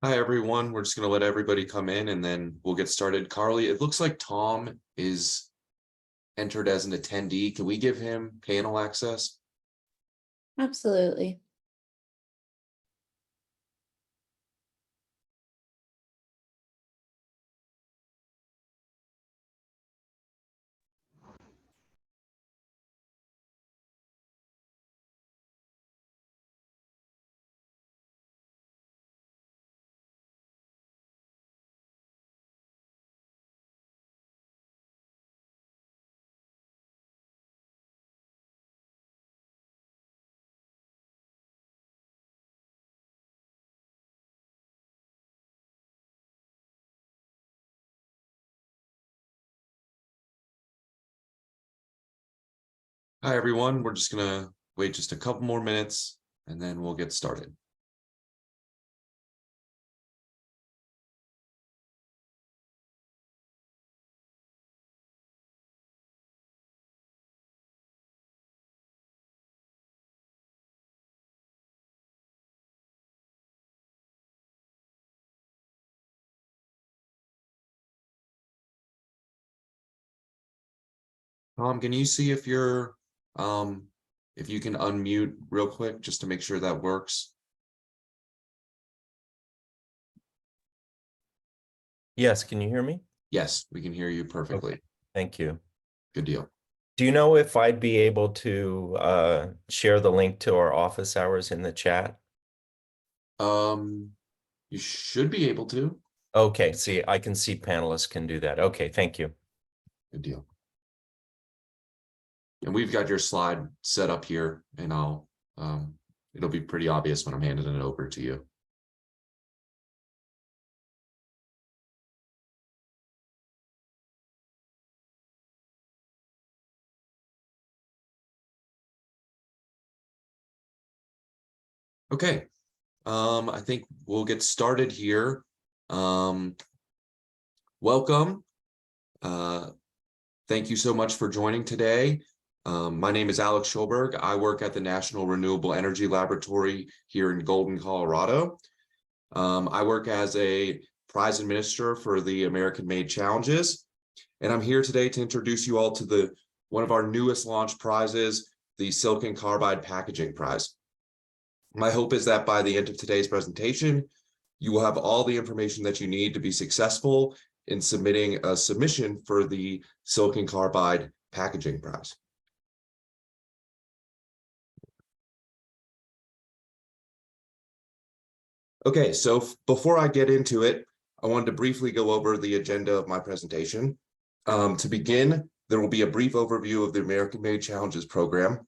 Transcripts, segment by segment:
Hi, everyone. We're just going to let everybody come in and then we'll get started. Carly, it looks like Tom is entered as an attendee. Can we give him panel access? Absolutely. Hi, everyone. We're just going to wait just a couple more minutes and then we'll get started. Tom, can you see if you're if you can unmute real quick just to make sure that works? Yes, can you hear me? Yes, we can hear you perfectly. Okay, thank you. Good deal. Do you know if I'd be able to share the link to our office hours in the chat? You should be able to. Okay, see, I can see panelists can do that. Okay, thank you. Good deal. And we've got your slide set up here, and it'll be pretty obvious when I'm handing it over to you. Okay, I think we'll get started here. Welcome. Thank you so much for joining today. My name is Alex Schulberg. I work at the National Renewable Energy Laboratory here in Golden, Colorado. I work as a prize administrator for the American-Made Challenges, and I'm here today to introduce you all to one of our newest launch prizes, the Silicon Carbide Packaging Prize. My hope is that by the end of today's presentation, you will have all the information that you need to be successful in submitting a submission for the Silicon Carbide Packaging Prize. Okay, so before I get into it, I wanted to briefly go over the agenda of my presentation. To begin, there will be a brief overview of the American-Made Challenges program,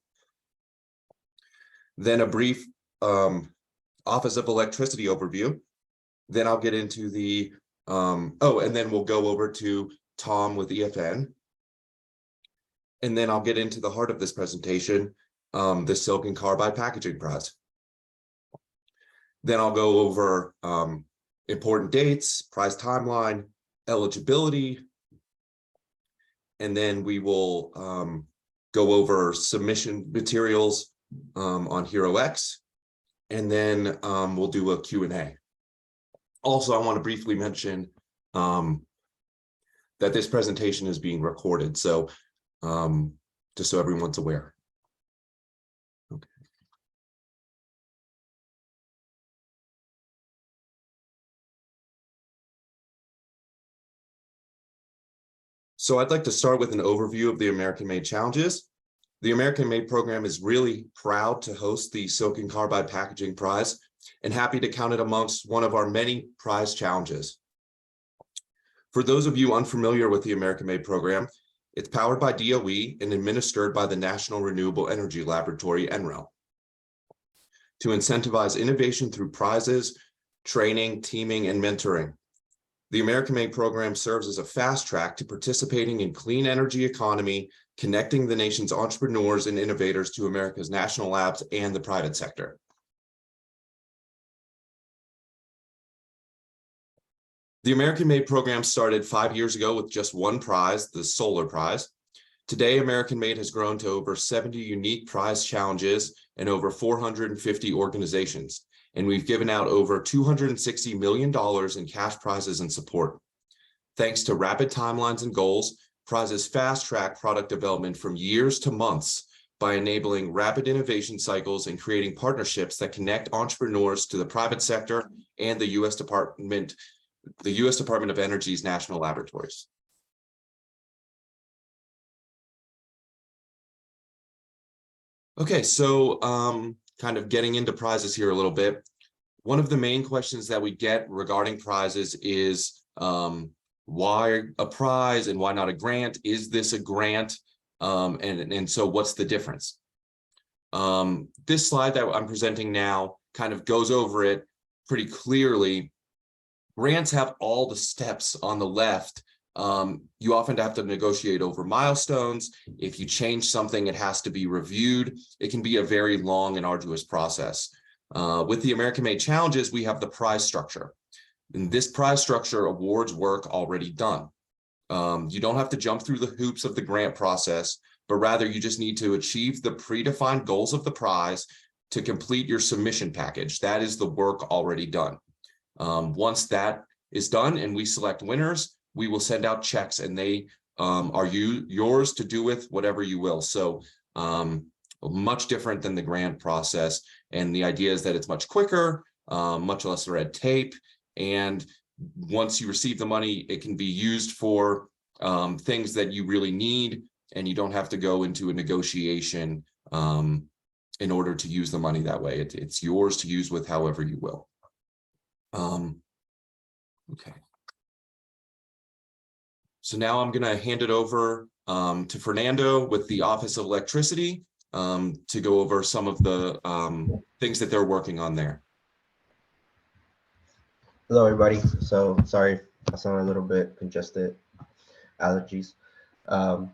then a brief Office of Electricity overview. Then I'll get into the, and then we'll go over to Tom with EFN. And then I'll get into the heart of this presentation, the Silicon Carbide Packaging Prize. Then I'll go over important dates, prize timeline, eligibility, and then we will go over submission materials on HeroX, and then we'll do a Q&A. Also, I want to briefly mention that this presentation is being recorded, so just so everyone's aware. Okay. So I'd like to start with an overview of the American-Made Challenges. The American-Made program is really proud to host the Silicon Carbide Packaging Prize and happy to count it amongst one of our many prize challenges. For those of you unfamiliar with the American-Made program, it's powered by DOE and administered by the National Renewable Energy Laboratory, NREL, to incentivize innovation through prizes, training, teaming, and mentoring. The American-Made program serves as a fast track to participating in clean energy economy, connecting the nation's entrepreneurs and innovators to America's national labs and the private sector. The American-Made program started 5 years ago with just one prize, the Solar Prize. Today, American-Made has grown to over 70 unique prize challenges and over 450 organizations, and we've given out over $260 million in cash prizes and support. Thanks to rapid timelines and goals, prizes fast-track product development from years to months by enabling rapid innovation cycles and creating partnerships that connect entrepreneurs to the private sector and the U.S. Department of Energy's national laboratories. Okay, so kind of getting into prizes here a little bit. One of the main questions that we get regarding prizes is why a prize and why not a grant? Is this a grant? And so what's the difference? This slide that I'm presenting now kind of goes over it pretty clearly. Grants have all the steps on the left. You often have to negotiate over milestones. If you change something, it has to be reviewed. It can be a very long and arduous process. With the American-made challenges, we have the prize structure. And this prize structure awards work already done. You don't have to jump through the hoops of the grant process, but rather you just need to achieve the predefined goals of the prize to complete your submission package. That is the work already done. Once that is done and we select winners, we will send out checks and they are yours to do with whatever you will. So much different than the grant process. And the idea is that it's much quicker, much less red tape. And once you receive the money, it can be used for things that you really need, and you don't have to go into a negotiation in order to use the money that way. It's yours to use with however you will. Okay. So now I'm going to hand it over to Fernando with the Office of Electricity to go over some of the things that they're working on there. Hello, everybody. So sorry if I sound a little bit congested, allergies. But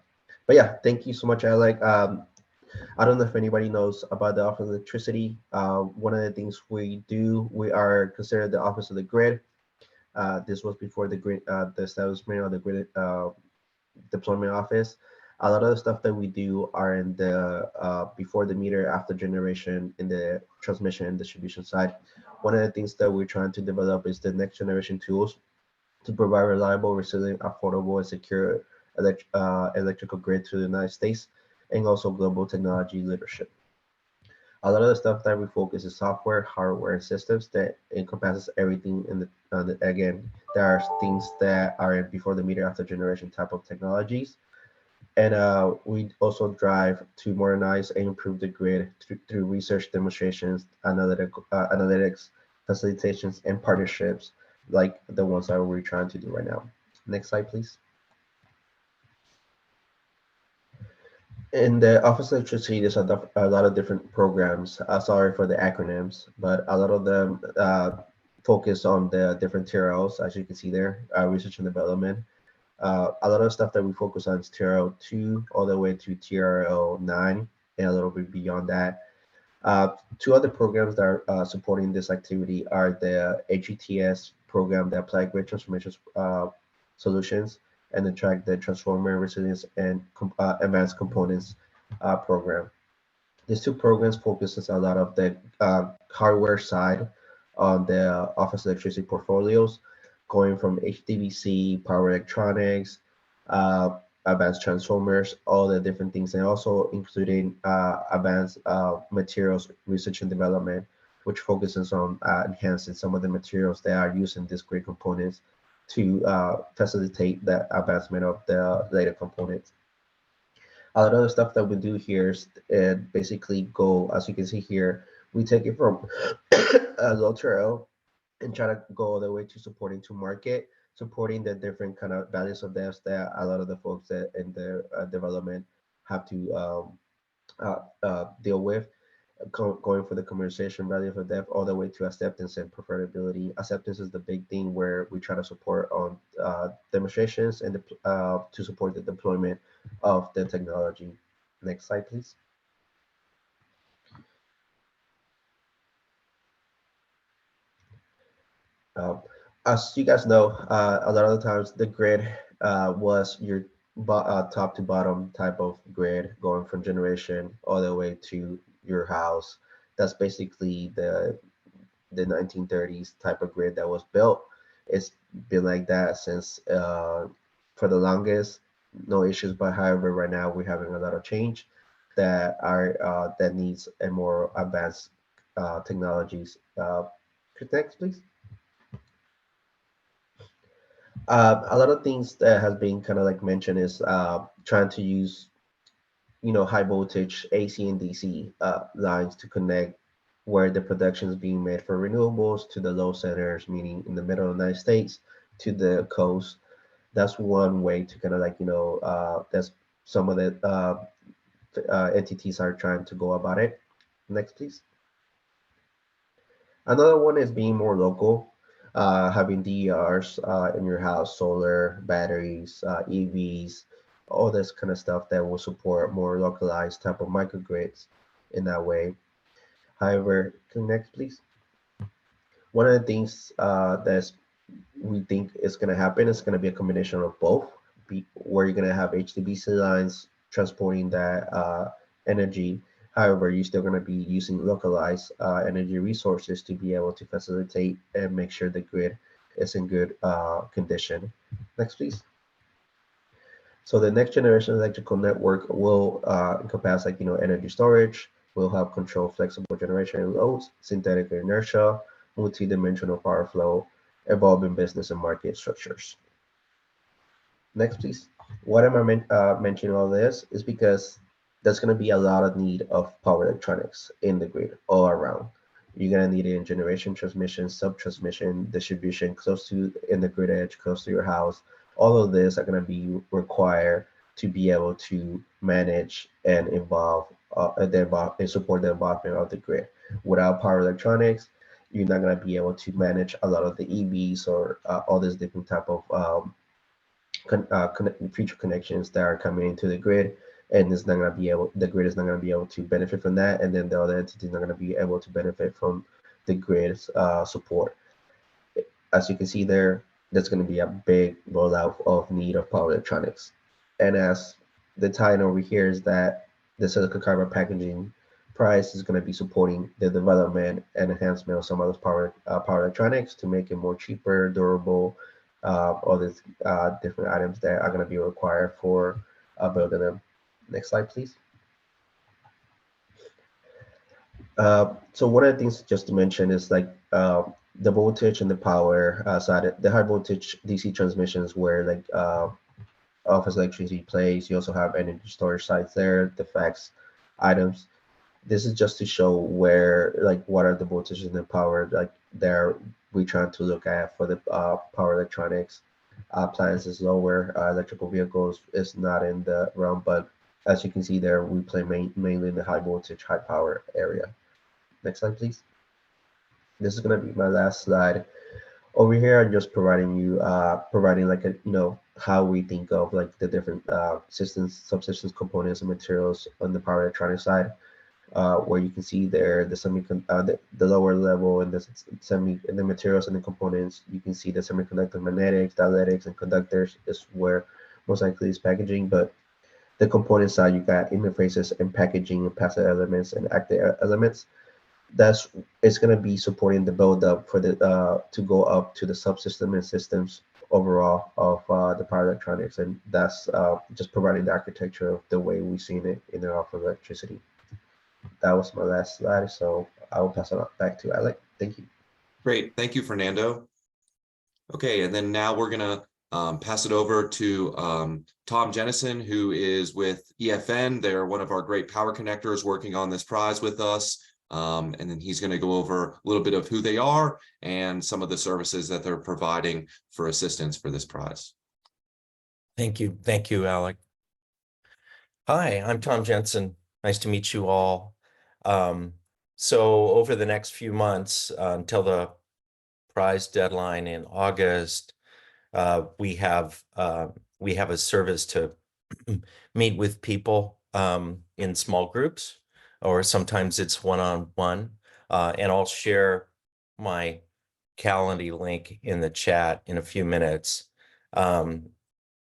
yeah, thank you so much, Alec. I don't know if anybody knows about the Office of Electricity. One of the things we do, we are considered the Office of the Grid. This was before the grid, the establishment of the Grid Deployment Office. A lot of the stuff that we do are in the before the meter, after generation, in the transmission and distribution side. One of the things that we're trying to develop is the next generation tools to provide reliable, resilient, affordable, and secure electrical grid to the United States, and also global technology leadership. A lot of the stuff that we focus is software, hardware, and systems that encompasses everything in again, there are things that are before the meter, after generation type of technologies. And we also drive to modernize and improve the grid through research, demonstrations, analytics, facilitations, and partnerships like the ones that we're trying to do right now. Next slide, please. In the Office of Electricity, there's a lot of different programs. Sorry for the acronyms, but a lot of them focus on the different TRLs, as you can see there, research and development. A lot of stuff that we focus on is TRL 2 all the way to TRL 9 and a little bit beyond that. Two other programs that are supporting this activity are the HETS program, the Applied Grid Transformation Solutions, and the Transformer Resilience and Advanced Components program. These two programs focuses a lot of the hardware side on the Office of Electricity portfolios, going from HVDC, power electronics, advanced transformers, all the different things, and also including advanced materials research and development, which focuses on enhancing some of the materials that are used in these grid components to facilitate the advancement of the later components. A lot of the stuff that we do here is basically go, as you can see here, we take it from low TRL and try to go all the way to supporting to market, supporting the different kind of values of depth that a lot of the folks that in the development have to deal with, going for the commercialization value of depth all the way to acceptance and preferability. Acceptance is the big thing where we try to support on demonstrations and to support the deployment of the technology. Next slide, please. As you guys know, a lot of the times the grid was your top to bottom type of grid, going from generation all the way to your house. That's basically the 1930s type of grid that was built. It's been like that since for the longest, no issues. But however, right now we're having a lot of change that needs a more advanced technologies. Next, please. A lot of things that has been kind of like mentioned is trying to use high voltage AC and DC lines to connect where the production is being made for renewables to the load centers, meaning in the middle of the United States to the coast. That's one way to kind of like that's some of the entities are trying to go about it. Next, please. Another one is being more local, having DERs in your house, solar, batteries, EVs, all this kind of stuff that will support more localized type of microgrids in that way. However, next, please. One of the things that we think is going to happen is going to be a combination of both, where you're going to have HVDC lines transporting that energy. However, you're still going to be using localized energy resources to be able to facilitate and make sure the grid is in good condition. Next, please. So the next generation electrical network will encompass energy storage, will help control flexible generation and loads, synthetic inertia, multi-dimensional power flow, evolving business and market structures. Next, please. Why am I mentioning all this is because there's going to be a lot of need of power electronics in the grid all around. You're going to need it in generation, transmission, sub-transmission, distribution, close to in the grid edge, close to your house. All of this are going to be required to be able to manage and and support the involvement of the grid. Without power electronics, you're not going to be able to manage a lot of the EVs or all these different type of future connections that are coming into the grid, and it's not going to be able, the grid is not going to be able to benefit from that, and then the other entities are not going to be able to benefit from the grid's support. As you can see there, there's going to be a big rollout of need of power electronics, and as the title over here is that the silicon carbide packaging price is going to be supporting the development and enhancement of some of those power electronics to make it more cheaper, durable, all these different items that are going to be required for building them. Next slide, please. So one of the things just to mention is like the voltage and the power side, the high voltage DC transmissions where like office electricity plays. You also have energy storage sites there, the fax items. This is just to show where like what are the voltages and the power like there we trying to look at for the power electronics. Appliances lower, electrical vehicles is not in the realm, but as you can see there, we play mainly in the high voltage, high power area. Next slide, please. This is going to be my last slide. Over here, I'm just providing you, providing like a, how we think of like the different systems, subsystems, components, and materials on the power electronic side. Where you can see there the lower level and the materials and the components. You can see the semiconductor magnetics, dielectrics, and conductors is where most likely is packaging. But the component side, you got interfaces and packaging and passive elements and active elements. It's going to be supporting the build up for the to go up to the subsystem and systems overall of the power electronics, and that's just providing the architecture of the way we've seen it in the offer of electricity. That was my last slide, so I will pass it back to Alec. Thank you. Great. Thank you, Fernando. Okay, and then now we're going to pass it over to Tom Jennison, who is with EFN. They're one of our great power connectors working on this prize with us. And then he's going to go over a little bit of who they are and some of the services that they're providing for assistance for this prize. Thank you. Thank you, Alec. Hi, I'm Tom Jensen. Nice to meet you all. So over the next few months, until the prize deadline in August, we have a service to meet with people in small groups, or sometimes it's one-on-one, and I'll share my Calendly link in the chat in a few minutes.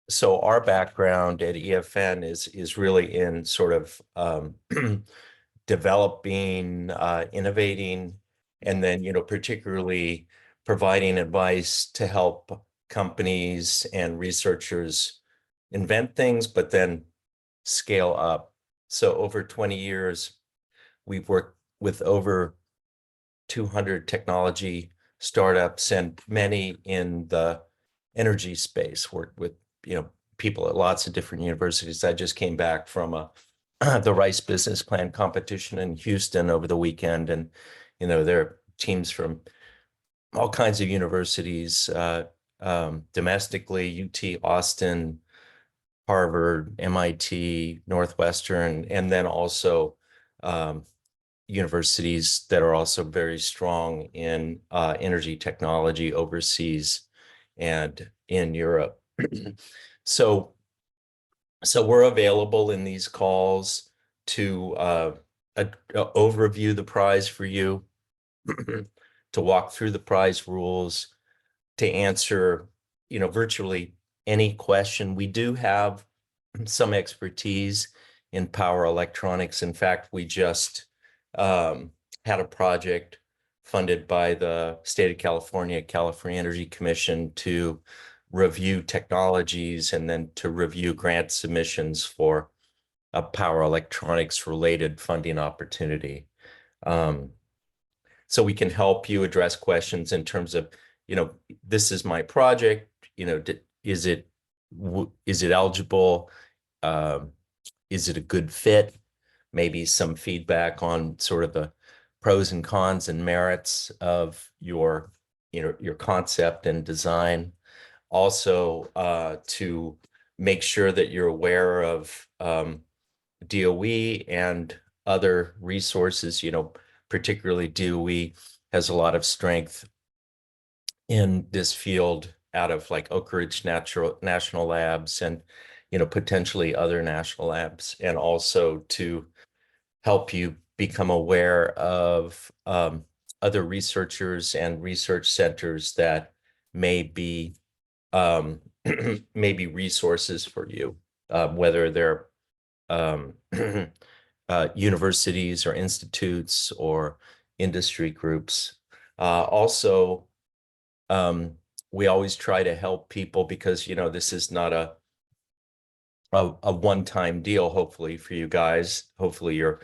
So our background at EFN is really in sort of developing, innovating, And then, particularly providing advice to help companies and researchers invent things, but then scale up. So over 20 years, we've worked with over 200 technology startups and many in the energy space, worked with, people at lots of different universities. I just came back from the Rice Business Plan competition in Houston over the weekend. And, there are teams from all kinds of universities, domestically, UT Austin, Harvard, MIT, Northwestern, and then also universities that are also very strong in energy technology overseas and in Europe. So we're available in these calls to overview the prize for you, to walk through the prize rules, to answer, virtually any question. We do have some expertise in power electronics. In fact, we just had a project funded by the state of California Energy Commission to review technologies and then to review grant submissions for a power electronics related funding opportunity. So we can help you address questions in terms of, this is my project, is it eligible? Is it a good fit? Maybe some feedback on sort of the pros and cons and merits of your concept and design. Also, to make sure that you're aware of DOE and other resources, particularly DOE has a lot of strength in this field out of like Oak Ridge National Labs and, potentially other national labs, and also to help you become aware of other researchers and research centers that may be maybe resources for you, whether they're universities or institutes or industry groups. Also, we always try to help people because, this is not a one-time deal, hopefully, for you guys. Hopefully you're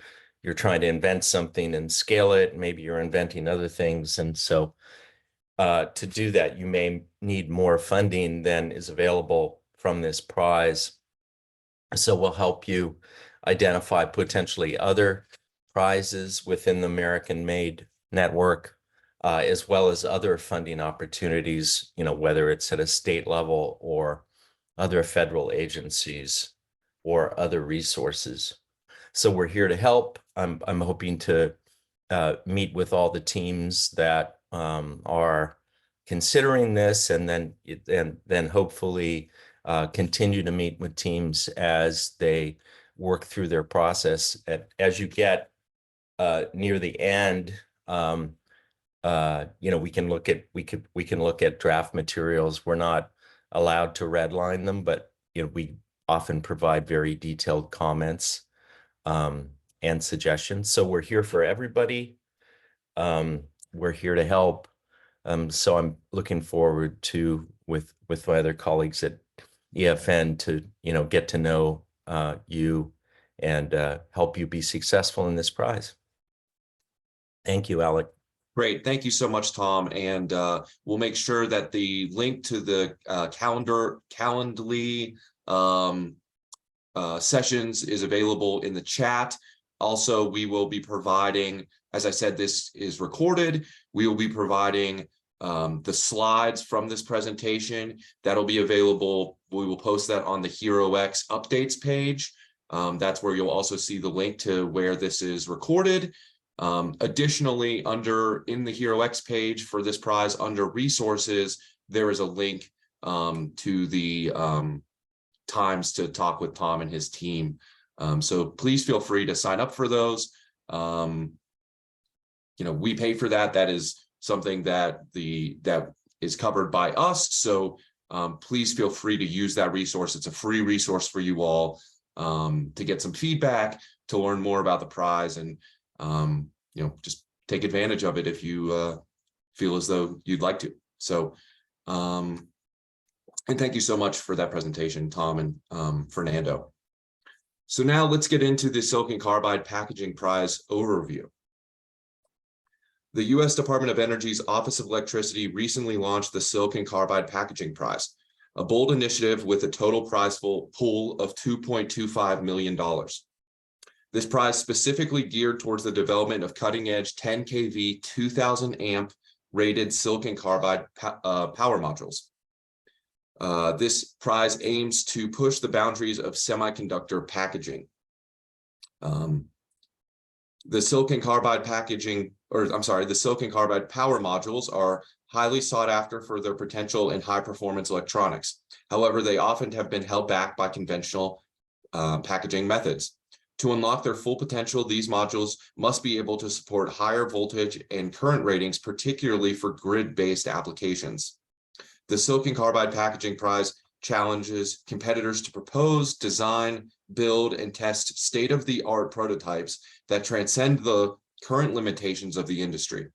trying to invent something and scale it. Maybe you're inventing other things. And so to do that, you may need more funding than is available from this prize. So we'll help you identify potentially other prizes within the American-made network, as well as other funding opportunities, whether it's at a state level or other federal agencies or other resources. So we're here to help. I'm hoping to meet with all the teams that are considering this, and then hopefully continue to meet with teams as they work through their process. As you get near the end, we can look at draft materials. We're not allowed to redline them, but we often provide very detailed comments and suggestions. So we're here for everybody. We're here to help. So I'm looking forward to with my other colleagues at EFN to get to know you and help you be successful in this prize. Thank you, Alec. Great. Thank you so much, Tom. And we'll make sure that the link to the Calendly sessions is available in the chat. Also, we will be providing, as I said, this is recorded. We will be providing the slides from this presentation. That'll be available. We will post that on the HeroX updates page. That's where you'll also see the link to where this is recorded. Additionally, in the HeroX page for this prize, under resources, there is a link to the times to talk with Tom and his team. So please feel free to sign up for those. We pay for that. That is something that is covered by us. So please feel free to use that resource. It's a free resource for you all to get some feedback, to learn more about the prize, and just take advantage of it if you feel as though you'd like to. So, and thank you so much for that presentation, Tom and Fernando. So now let's get into the Silicon Carbide Packaging Prize overview. The U.S. Department of Energy's Office of Electricity recently launched the Silicon Carbide Packaging Prize, a bold initiative with a total prize pool of $2.25 million. This prize specifically geared towards the development of cutting-edge 10 kV, 2000 amp rated silicon carbide power modules. This prize aims to push the boundaries of semiconductor packaging. The silicon carbide the silicon carbide power modules are highly sought after for their potential in high performance electronics. However, they often have been held back by conventional packaging methods. To unlock their full potential, these modules must be able to support higher voltage and current ratings, particularly for grid-based applications. The Silicon Carbide Packaging Prize challenges competitors to propose, design, build, and test state-of-the-art prototypes that transcend the current limitations of the industry.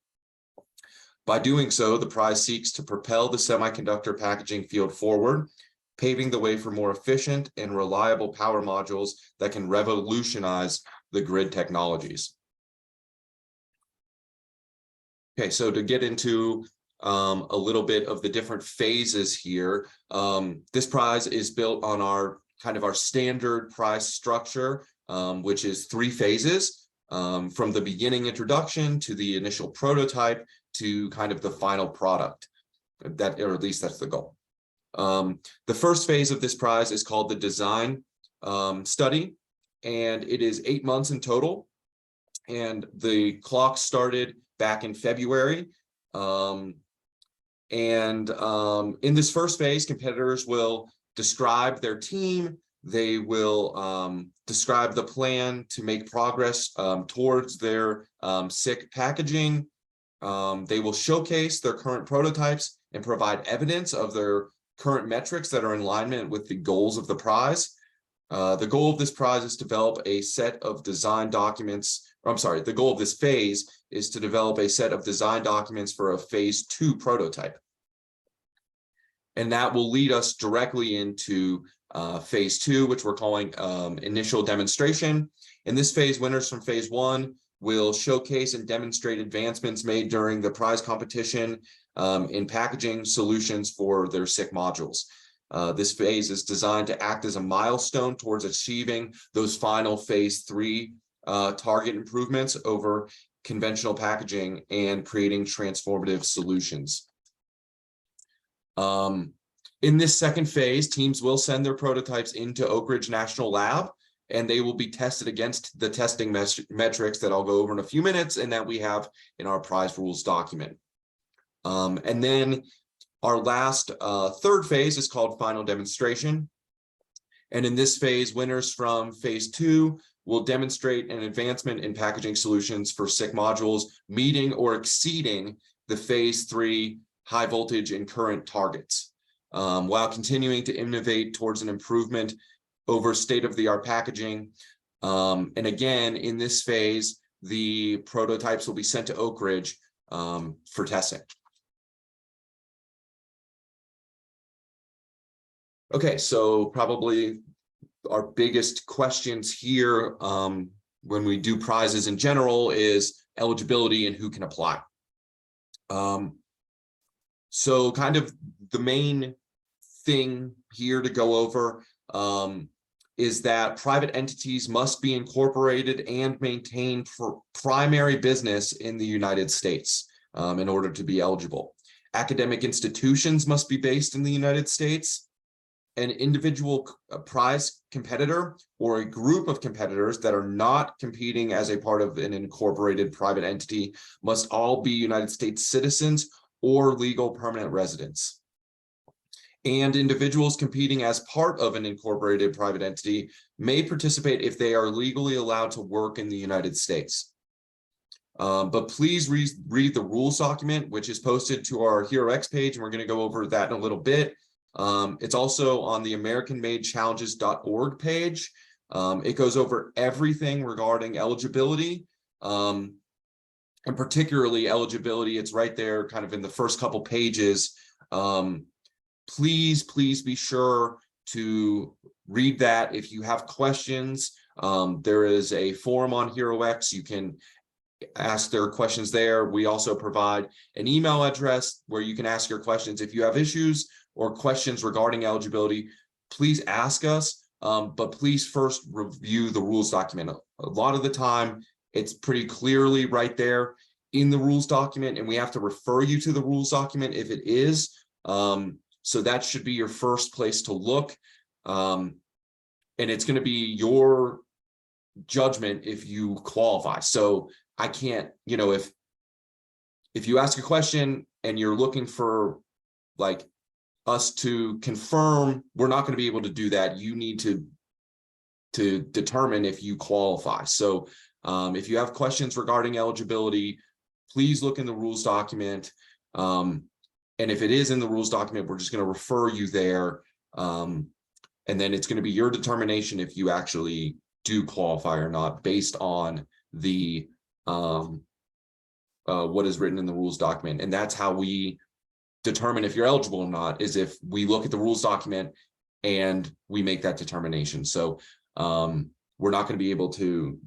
By doing so, the prize seeks to propel the semiconductor packaging field forward, paving the way for more efficient and reliable power modules that can revolutionize the grid technologies. Okay, so to get into a little bit of the different phases here, this prize is built on our standard prize structure, which is 3 phases, from the beginning introduction to the initial prototype to kind of the final product, or at least that's the goal. The first phase of this prize is called the design study, and it is 8 months in total. And the clock started back in February. In this first phase, competitors will describe their team. They will describe the plan to make progress towards their SiC packaging. They will showcase their current prototypes and provide evidence of their current metrics that are in alignment with the goals of the prize. The goal of this prize is to develop a set of design documents. The goal of this phase is to develop a set of design documents for a phase 2 prototype. And that will lead us directly into phase 2, which we're calling initial demonstration. In this phase, winners from phase 1 will showcase and demonstrate advancements made during the prize competition in packaging solutions for their SiC modules. This phase is designed to act as a milestone towards achieving those final phase 3 target improvements over conventional packaging and creating transformative solutions. In this second phase, teams will send their prototypes into Oak Ridge National Lab, and they will be tested against the testing metrics that I'll go over in a few minutes and that we have in our prize rules document. And then our last third phase is called final demonstration. And in this phase, winners from phase 2 will demonstrate an advancement in packaging solutions for SiC modules, meeting or exceeding the phase 3 high voltage and current targets, while continuing to innovate towards an improvement over state-of-the-art packaging. And again, in this phase, the prototypes will be sent to Oak Ridge for testing. Okay, so probably our biggest questions here when we do prizes in general is eligibility and who can apply. So kind of the main thing here to go over is that private entities must be incorporated and maintain for primary business in the United States in order to be eligible. Academic institutions must be based in the United States. An individual prize competitor or a group of competitors that are not competing as a part of an incorporated private entity must all be United States citizens or legal permanent residents. And individuals competing as part of an incorporated private entity may participate if they are legally allowed to work in the United States. But please read the rules document, which is posted to our HeroX page, and we're going to go over that in a little bit. It's also on the AmericanMadeChallenges.org page. It goes over everything regarding eligibility. and particularly eligibility. It's right there kind of in the first couple pages. Please be sure to read that. If you have questions, there is a forum on HeroX. You can ask their questions there. We also provide an email address where you can ask your questions. If you have issues or questions regarding eligibility, please ask us, but please first review the rules document. A lot of the time, it's pretty clearly right there in the rules document, and we have to refer you to the rules document if it is. So that should be your first place to look. And it's going to be your judgment if you qualify. So I can't, if you ask a question and you're looking for like us to confirm, we're not going to be able to do that. You need to determine if you qualify. So if you have questions regarding eligibility, please look in the rules document. And if it is in the rules document, we're just going to refer you there. And then it's going to be your determination if you actually do qualify or not based on the what is written in the rules document. And that's how we determine if you're eligible or not, is if we look at the rules document and we make that determination. So we're not going to be able to,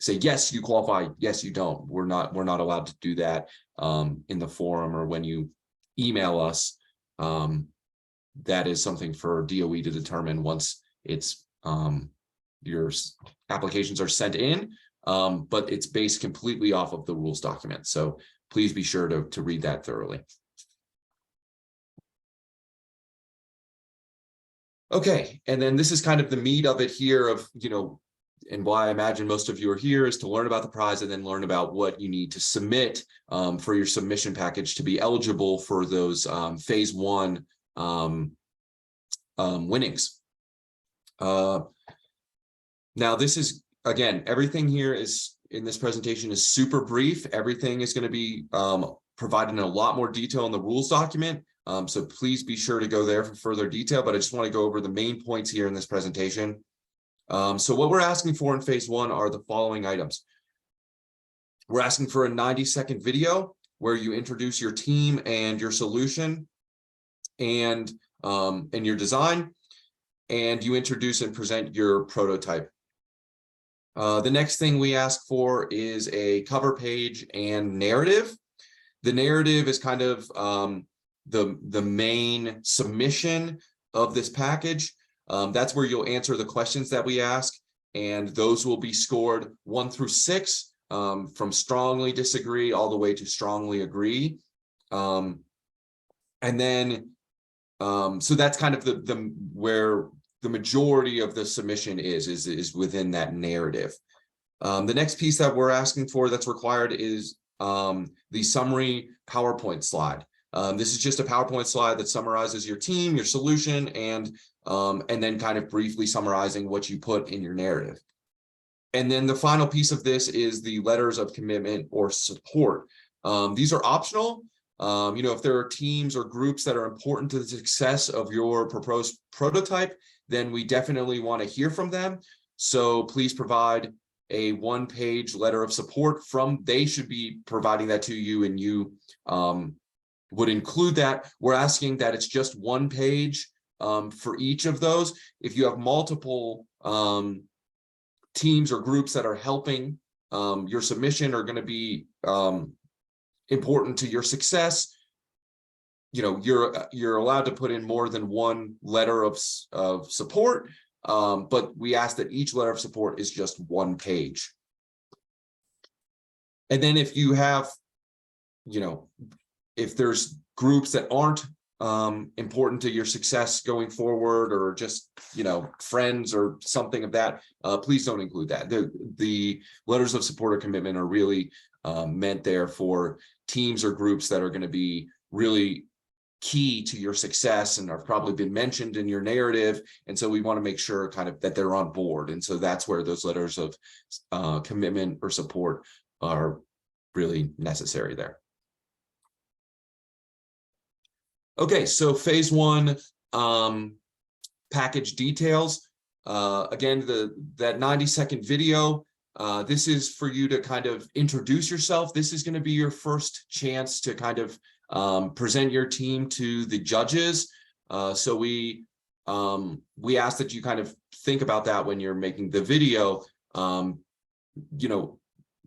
say, yes, you qualify, yes, you don't. We're not allowed to do that in the forum or when you email us. That is something for DOE to determine once it's your applications are sent in, but it's based completely off of the rules document. So please be sure to read that thoroughly. Okay, and then this is kind of the meat of it here of, and why I imagine most of you are here is to learn about the prize and then learn about what you need to submit for your submission package to be eligible for those phase 1 winnings. Now this is, again, everything here is in this presentation is super brief. Everything is going to be provided in a lot more detail in the rules document. So please be sure to go there for further detail, but I just want to go over the main points here in this presentation. So what we're asking for in phase 1 are the following items. We're asking for a 90-second video where you introduce your team and your solution and your design, and you introduce and present your prototype. The next thing we ask for is a cover page and narrative. The narrative is kind of the main submission of this package. That's where you'll answer the questions that we ask, and those will be scored 1 through 6, from strongly disagree all the way to strongly agree. And then, so that's kind of the where the majority of the submission is within that narrative. The next piece that we're asking for that's required is the summary PowerPoint slide. This is just a PowerPoint slide that summarizes your team, your solution, and then kind of briefly summarizing what you put in your narrative. And then the final piece of this is the letters of commitment or support. These are optional. If there are teams or groups that are important to the success of your proposed prototype, then we definitely want to hear from them. So please provide a 1-page letter of support they should be providing that to you, and you would include that. We're asking that it's just 1 page for each of those. If you have multiple teams or groups that are helping your submission are going to be important to your success, you're allowed to put in more than 1 letter of support, but we ask that each letter of support is just 1 page. And then if you have, if there's groups that aren't important to your success going forward, or just, friends or something of that, please don't include that. The letters of support or commitment are really meant there for teams or groups that are going to be really key to your success and have probably been mentioned in your narrative. And so we want to make sure kind of that they're on board. And so that's where those letters of commitment or support are really necessary there. Okay, so phase 1 package details. Again, that 90-second video This is for you to kind of introduce yourself. This is going to be your first chance to kind of present your team to the judges. So we ask that you kind of think about that when you're making the video.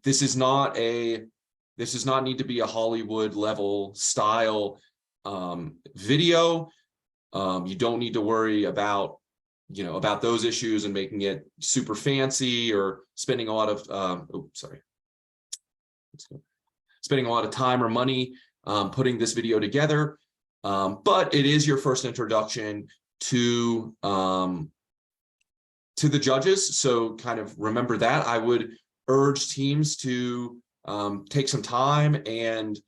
This does not need to be a Hollywood level style video. You don't need to worry about those issues and making it super fancy or spending a lot of spending a lot of time or money putting this video together. But it is your first introduction to the judges. So kind of remember that. I would urge teams to take some time and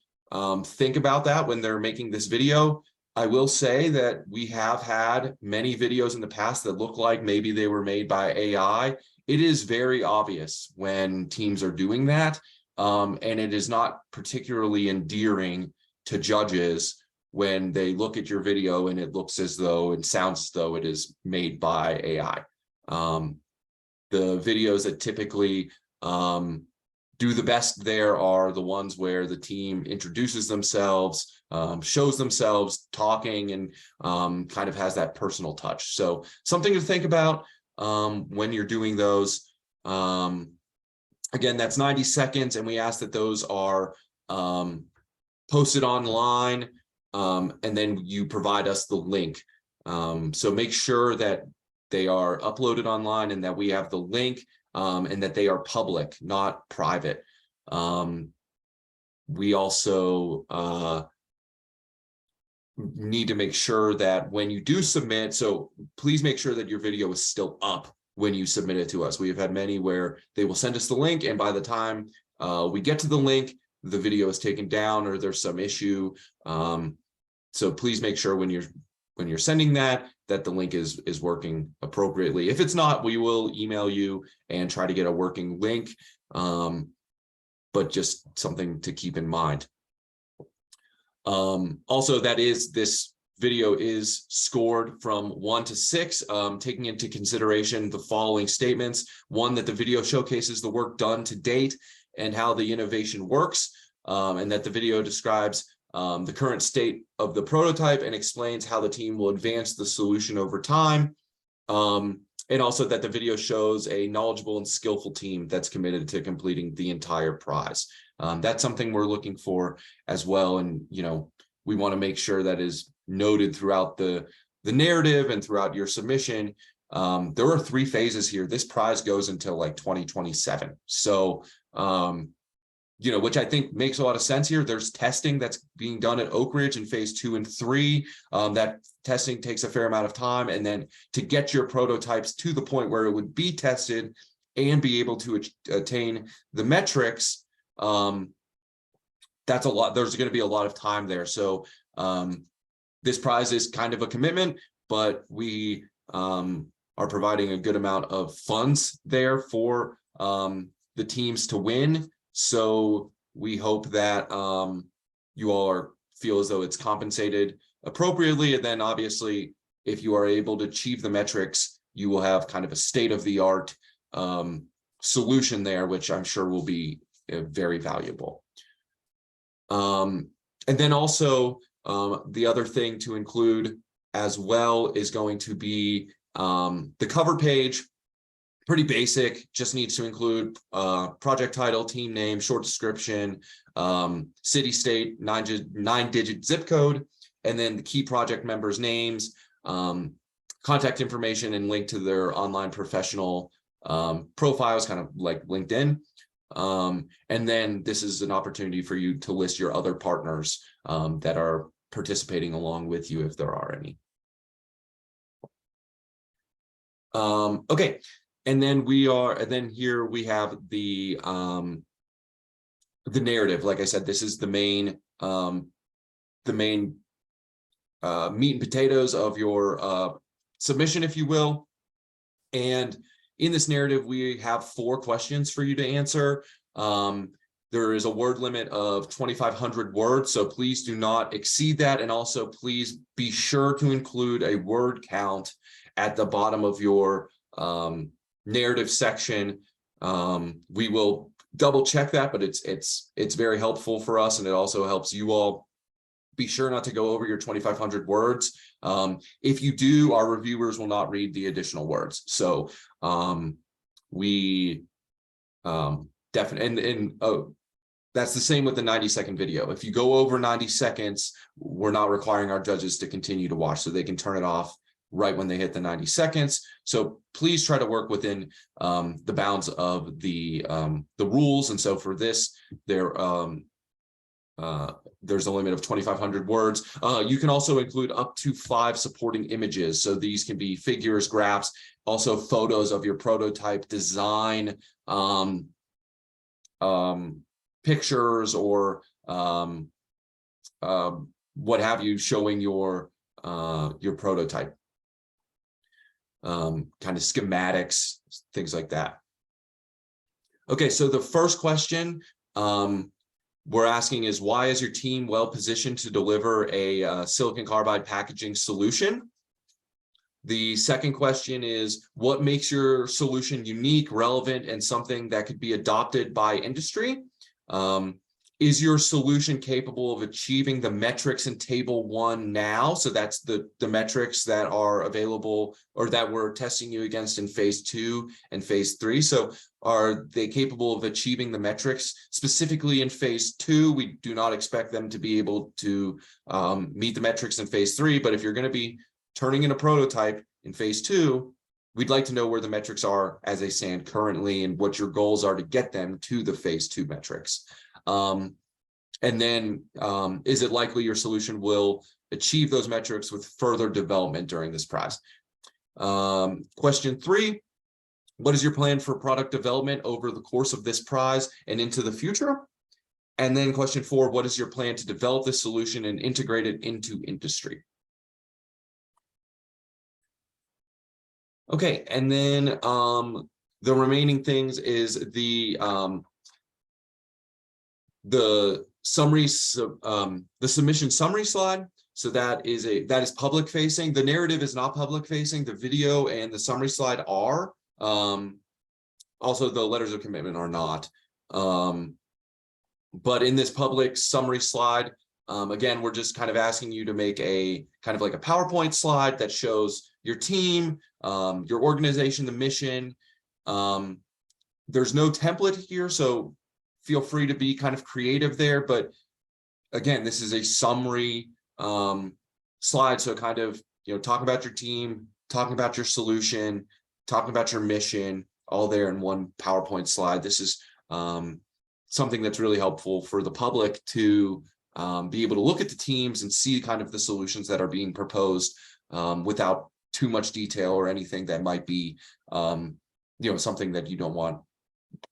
think about that when they're making this video. I will say that we have had many videos in the past that look like maybe they were made by AI. It is very obvious when teams are doing that, and it is not particularly endearing to judges when they look at your video and it looks as though and sounds as though it is made by AI. The videos that typically do the best there are the ones where the team introduces themselves, shows themselves talking, and kind of has that personal touch. So something to think about when you're doing those. Again, that's 90 seconds, and we ask that those are posted online, and then you provide us the link. So make sure that they are uploaded online and that we have the link, and that they are public, not private. We also need to make sure that when you do submit, so please make sure that your video is still up when you submit it to us. We have had many where they will send us the link, and by the time we get to the link, the video is taken down or there's some issue. So please make sure when you're sending that the link is working appropriately. If it's not, we will email you and try to get a working link, but just something to keep in mind. Also, this video is scored from 1 to 6, taking into consideration the following statements. 1, that the video showcases the work done to date and how the innovation works, and that the video describes the current state of the prototype and explains how the team will advance the solution over time. And also that the video shows a knowledgeable and skillful team that's committed to completing the entire prize. That's something we're looking for as well. And, we want to make sure that is noted throughout the narrative and throughout your submission. There are 3 phases here. This prize goes until like 2027. So, which I think makes a lot of sense here. There's testing that's being done at Oak Ridge in phase 2 and 3. That testing takes a fair amount of time. And then to get your prototypes to the point where it would be tested and be able to attain the metrics, that's a lot. There's going to be a lot of time there. So this prize is kind of a commitment, but we are providing a good amount of funds there for the teams to win. So we hope that you all feel as though it's compensated appropriately. And then obviously, if you are able to achieve the metrics, you will have kind of a state-of-the-art solution there, which I'm sure will be very valuable. And then also, the other thing to include as well is going to be the cover page. Pretty basic, just needs to include project title, team name, short description, city, state, 9-digit zip code, and then the key project members' names, contact information, and link to their online professional profiles, kind of like LinkedIn. And then this is an opportunity for you to list your other partners that are participating along with you, if there are any. Okay. And then here we have the narrative. Like I said, this is the main meat and potatoes of your submission, if you will. And in this narrative, we have 4 questions for you to answer. There is a word limit of 2,500 words, so please do not exceed that. And also, please be sure to include a word count at the bottom of your narrative section We will double check that, but it's very helpful for us, and it also helps you all. Be sure not to go over your 2,500 words. If you do, our reviewers will not read the additional words. So we definitely, and that's the same with the 90-second video. If you go over 90 seconds, we're not requiring our judges to continue to watch, so they can turn it off right when they hit the 90 seconds. So please try to work within the bounds of the rules. And so for this, there's a limit of 2,500 words. You can also include up to 5 supporting images. So these can be figures, graphs, also photos of your prototype design, pictures, or what have you, showing your prototype, kind of schematics, things like that. Okay, so the first question we're asking is, why is your team well positioned to deliver a silicon carbide packaging solution? The second question is, what makes your solution unique, relevant, and something that could be adopted by industry? Is your solution capable of achieving the metrics in table 1 now? So that's the metrics that are available, or that we're testing you against in phase 2 and phase 3. So are they capable of achieving the metrics? Specifically in phase 2, we do not expect them to be able to meet the metrics in phase 3, but if you're going to be turning in a prototype in phase 2, we'd like to know where the metrics are as they stand currently and what your goals are to get them to the phase 2 metrics. And then is it likely your solution will achieve those metrics with further development during this prize? Question 3, what is your plan for product development over the course of this prize and into the future? And then question 4, what is your plan to develop this solution and integrate it into industry? Okay, and then the remaining things is the summary, the submission summary slide. So that is public facing. The narrative is not public facing. The video and the summary slide are. Also, the letters of commitment are not. But in this public summary slide, again, we're just kind of asking you to make a kind of like a PowerPoint slide that shows your team, your organization, the mission. There's no template here, so feel free to be kind of creative there. But again, this is a summary slide. So kind of, talk about your team, talking about your solution, talking about your mission, all there in one PowerPoint slide. This is something that's really helpful for the public to be able to look at the teams and see kind of the solutions that are being proposed without too much detail or anything that might be, something that you don't want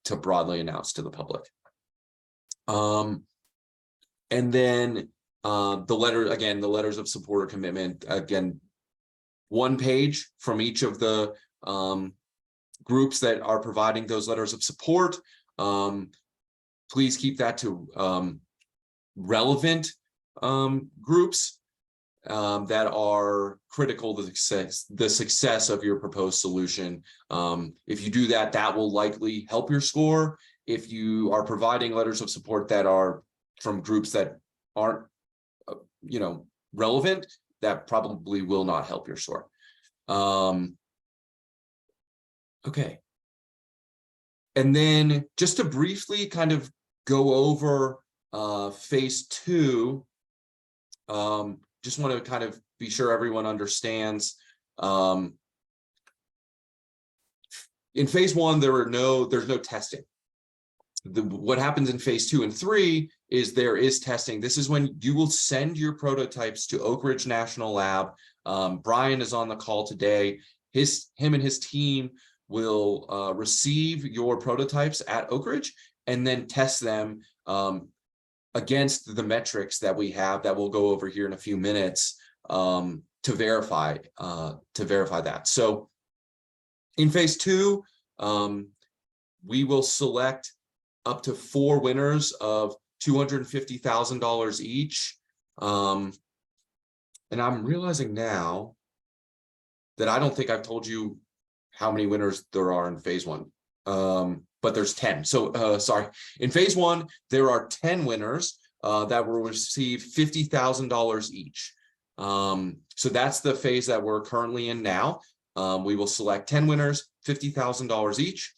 to broadly announce to the public. And then the letters of support or commitment, again, 1 page from each of the groups that are providing those letters of support. Please keep that to relevant groups that are critical to the success of your proposed solution. If you do that, that will likely help your score. If you are providing letters of support that are from groups that aren't, relevant, that probably will not help your score. Okay. And then just to briefly kind of go over phase 2, just want to kind of be sure everyone understands. In phase 1, there's no testing. What happens in phase 2 and 3 is there is testing. This is when you will send your prototypes to Oak Ridge National Lab. Brian is on the call today. Him and his team will receive your prototypes at Oak Ridge and then test them against the metrics that we have that we'll go over here in a few minutes to verify that. So in phase 2, we will select up to 4 winners of $250,000 each. And I'm realizing now that I don't think I've told you how many winners there are in phase 1. but there's 10. So sorry, in phase one, there are 10 winners that will receive $50,000 each. So that's the phase that we're currently in now. We will select 10 winners, $50,000 each.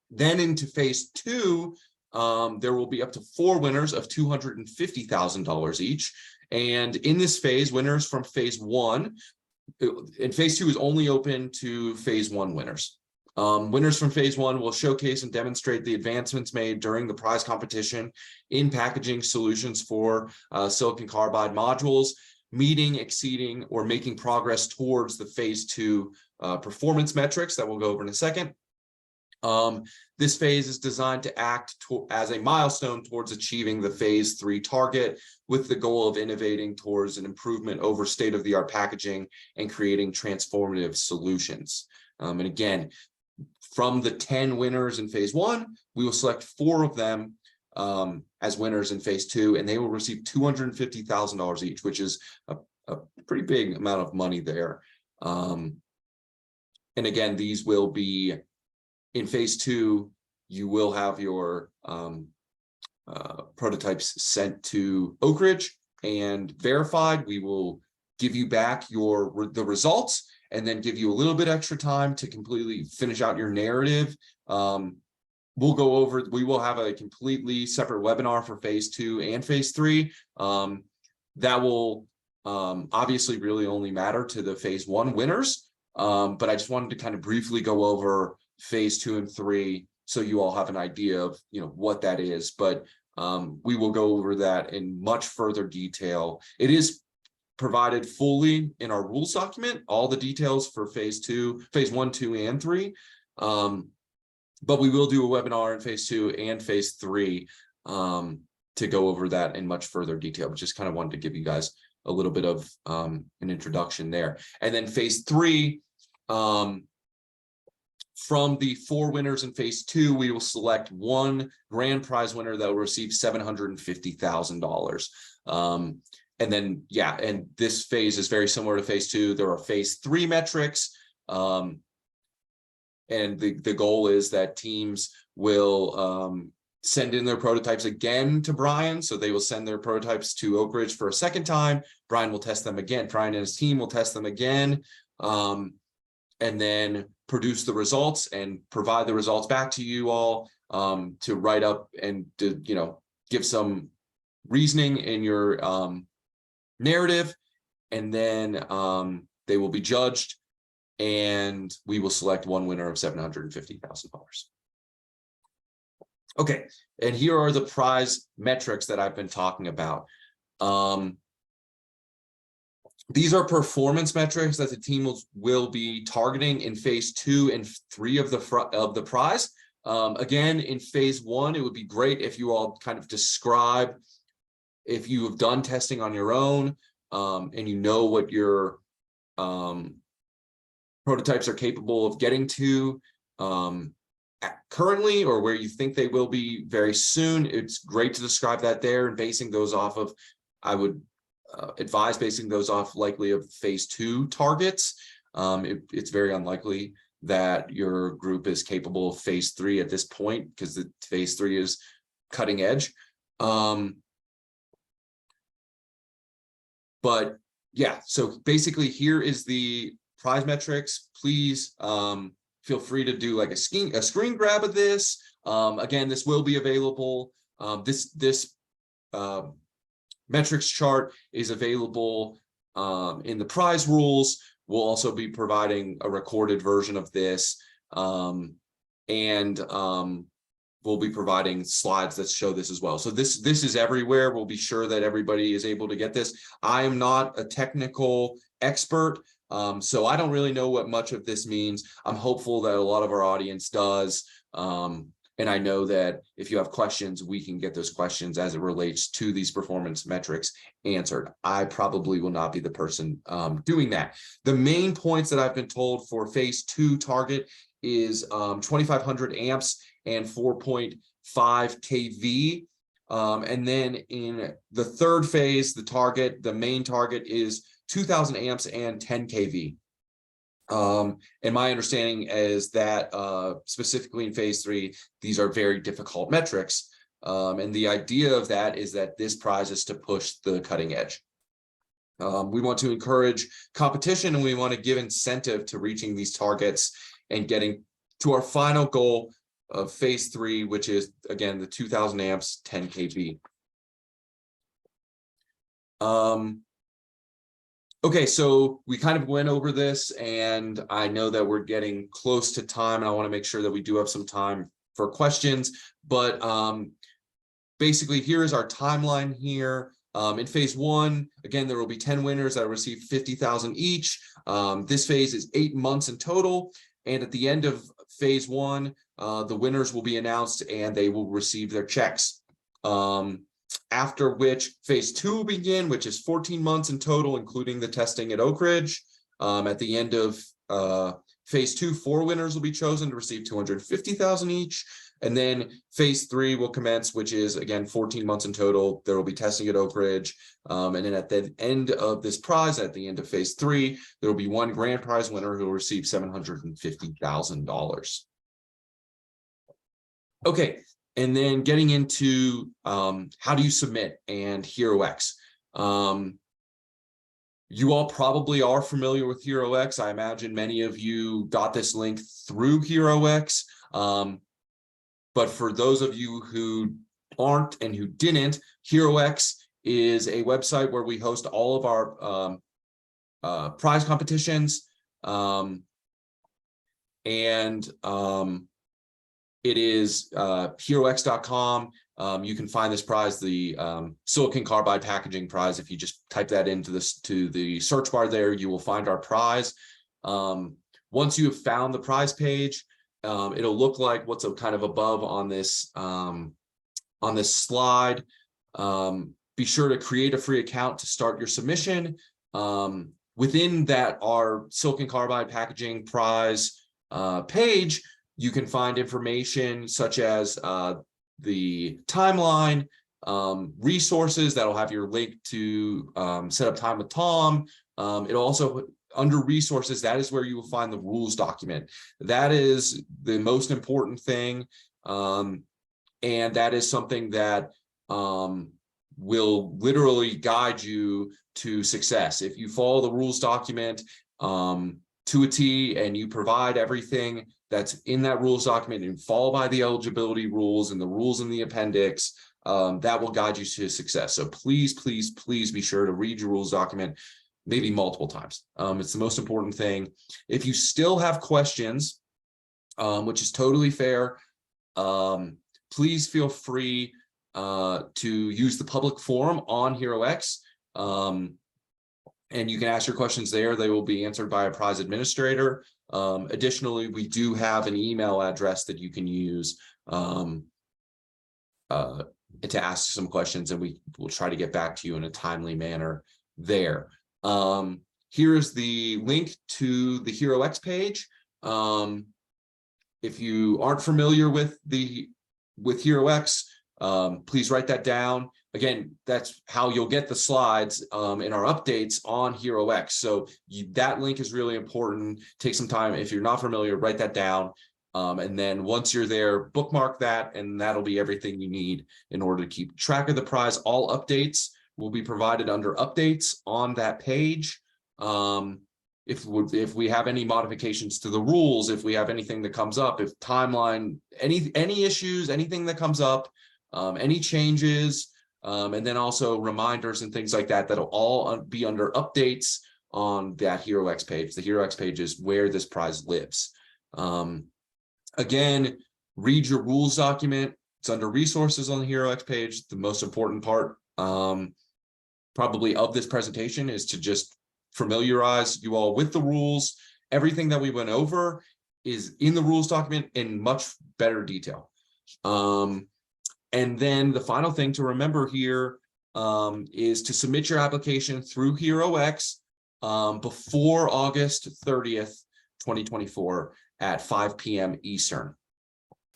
Then into phase two, there will be up to 4 winners of $250,000 each. And in this phase, winners from phase one, and phase two is only open to phase one winners. Winners from phase one will showcase and demonstrate the advancements made during the prize competition in packaging solutions for silicon carbide modules, meeting, exceeding, or making progress towards the phase two performance metrics that we'll go over in a second. This phase is designed to act as a milestone towards achieving the phase three target, with the goal of innovating towards an improvement over state-of-the-art packaging and creating transformative solutions. And again, from the 10 winners in phase one, we will select 4 of them as winners in phase two, and they will receive $250,000 each, which is a pretty big amount of money there. And again, these will be in phase two. You will have your prototypes sent to Oak Ridge and verified. We will give you back the results and then give you a little bit extra time to completely finish out your narrative. We will have a completely separate webinar for phase two and phase three. That will obviously really only matter to the phase one winners. But I just wanted to kind of briefly go over phase two and three, so you all have an idea of what that is. But we will go over that in much further detail. It is provided fully in our rules document, all the details for phase one, two, and three. But we will do a webinar in phase two and phase three to go over that in much further detail. But just kind of wanted to give you guys a little bit of an introduction there. And then phase three, from the 4 winners in phase two, we will select 1 grand prize winner that will receive $750,000. And then, and this phase is very similar to phase two. There are phase three metrics. And the goal is that teams will send in their prototypes again to Brian. So they will send their prototypes to Oak Ridge for a second time. Brian will test them again. Brian and his team will test them again. And then produce the results and provide the results back to you all to write up and to give some reasoning in your narrative. And then they will be judged, and we will select 1 winner of $750,000. Okay, and here are the prize metrics that I've been talking about. These are performance metrics that the team will be targeting in phase 2 and 3 of the prize. Again, in phase 1, it would be great if you all kind of describe, if you have done testing on your own and you know what your prototypes are capable of getting to currently, or where you think they will be very soon. It's great to describe that there, and basing those off of, I would advise basing those off likely of phase 2 targets. It's very unlikely that your group is capable of phase 3 at this point, because the phase 3 is cutting edge. But yeah, so basically here is the prize metrics. Please feel free to do like a screen grab of this. Again, this will be available. This metrics chart is available in the prize rules. We'll also be providing a recorded version of this, and we'll be providing slides that show this as well. So this is everywhere. We'll be sure that everybody is able to get this. I am not a technical expert, so I don't really know what much of this means. I'm hopeful that a lot of our audience does. And I know that if you have questions, we can get those questions as it relates to these performance metrics answered. I probably will not be the person doing that. The main points that I've been told for phase 2 target is 2,500 amps and 4.5 kV. And then in the third phase, the main target is 2,000 amps and 10 kV. And my understanding is that specifically in phase 3, these are very difficult metrics. And the idea of that is that this prize is to push the cutting edge. We want to encourage competition, and we want to give incentive to reaching these targets and getting to our final goal of phase 3, which is, again, the 2000 amps, 10 kV. Okay, so we kind of went over this, and I know that we're getting close to time, and I want to make sure that we do have some time for questions. But basically, here is our timeline here. In phase 1, again, there will be 10 winners that receive $50,000 each. This phase is 8 months in total. And at the end of phase 1, the winners will be announced and they will receive their checks. After which phase 2 will begin, which is 14 months in total, including the testing at Oak Ridge. At the end of phase 2, 4 winners will be chosen to receive $250,000 each. And then phase 3 will commence, which is, again, 14 months in total. There will be testing at Oak Ridge. And then at the end of this prize, at the end of phase 3, there will be one grand prize winner who will receive $750,000. Okay, and then getting into how do you submit and HeroX. You all probably are familiar with HeroX. I imagine many of you got this link through HeroX. But for those of you who aren't and who didn't, HeroX is a website where we host all of our prize competitions. It is HeroX.com. You can find this prize, the silicon carbide packaging prize. If you just type that into the search bar there, you will find our prize. Once you have found the prize page, it'll look like what's kind of above on this slide. Be sure to create a free account to start your submission. Within that, our silicon carbide packaging prize page, you can find information such as the timeline, resources that'll have your link to set up time with Tom. It'll also, under resources, that is where you will find the rules document. That is the most important thing. And that is something that will literally guide you to success. If you follow the rules document to a T and you provide everything that's in that rules document and follow by the eligibility rules and the rules in the appendix, that will guide you to success. So please, please, please be sure to read your rules document maybe multiple times. It's the most important thing. If you still have questions, which is totally fair, please feel free to use the public forum on HeroX. And you can ask your questions there. They will be answered by a prize administrator. Additionally, we do have an email address that you can use to ask some questions, and we will try to get back to you in a timely manner there. Here is the link to the HeroX page. If you aren't familiar with HeroX, please write that down. Again, that's how you'll get the slides in our updates on HeroX. So that link is really important. Take some time. If you're not familiar, write that down. And then once you're there, bookmark that, and that'll be everything you need in order to keep track of the prize. All updates will be provided under updates on that page. If we have any modifications to the rules, if we have anything that comes up, if timeline, any issues, anything that comes up, any changes, and then also reminders and things like that, that'll all be under updates on that HeroX page. The HeroX page is where this prize lives. Again, read your rules document. It's under resources on the HeroX page. The most important part probably of this presentation is to just familiarize you all with the rules. Everything that we went over is in the rules document in much better detail. And then the final thing to remember here is to submit your application through HeroX before August 30th, 2024 at 5 p.m. Eastern.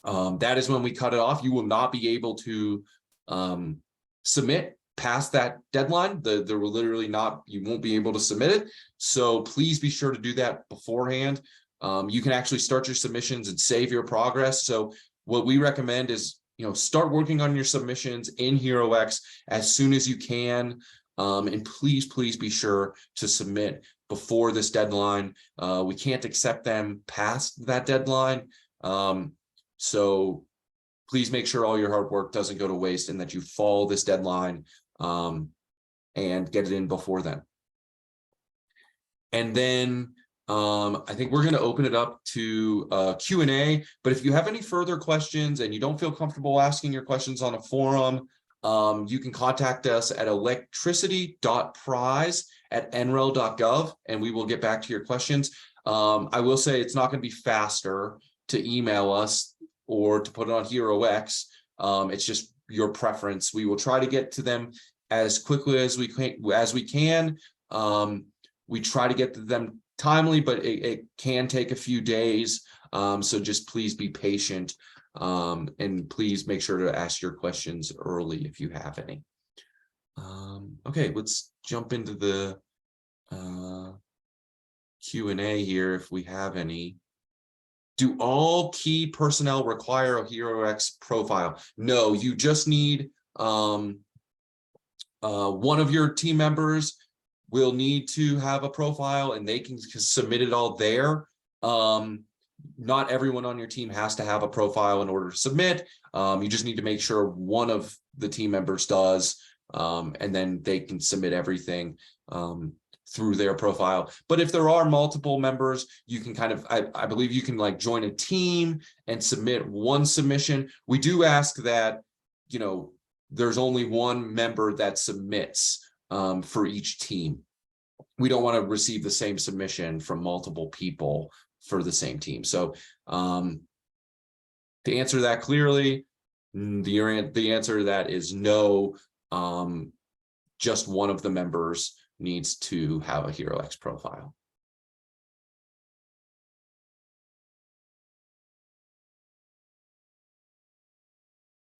That is when we cut it off. You will not be able to submit past that deadline. There will literally not, you won't be able to submit it. So please be sure to do that beforehand. You can actually start your submissions and save your progress. So what we recommend is, start working on your submissions in HeroX as soon as you can. And please be sure to submit before this deadline. We can't accept them past that deadline. So please make sure all your hard work doesn't go to waste and that you follow this deadline and get it in before then. And then I think we're going to open it up to Q&A, but if you have any further questions and you don't feel comfortable asking your questions on a forum, you can contact us at electricity.prize@nrel.gov and we will get back to your questions. I will say it's not going to be faster to email us or to put it on HeroX. It's just your preference. We will try to get to them as quickly as we can. We try to get to them timely, but it can take a few days. So just please be patient. And please make sure to ask your questions early if you have any. Okay, let's jump into the Q&A here if we have any. Do all key personnel require a HeroX profile? No, you just need one of your team members will need to have a profile and they can submit it all there. Not everyone on your team has to have a profile in order to submit. You just need to make sure one of the team members does, and then they can submit everything through their profile. But if there are multiple members, you can kind of, I believe you can like join a team and submit one submission. We do ask that, there's only one member that submits for each team. We don't want to receive the same submission from multiple people for the same team. So to answer that clearly, the answer to that is no. Just one of the members needs to have a HeroX profile.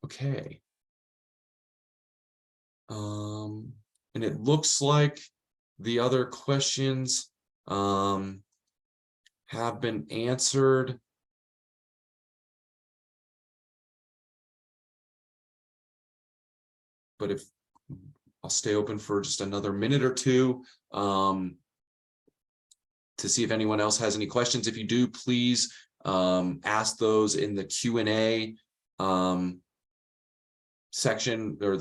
Okay. And it looks like the other questions have been answered. But if I'll stay open for just another minute or two to see if anyone else has any questions. If you do, please ask those in the Q&A section or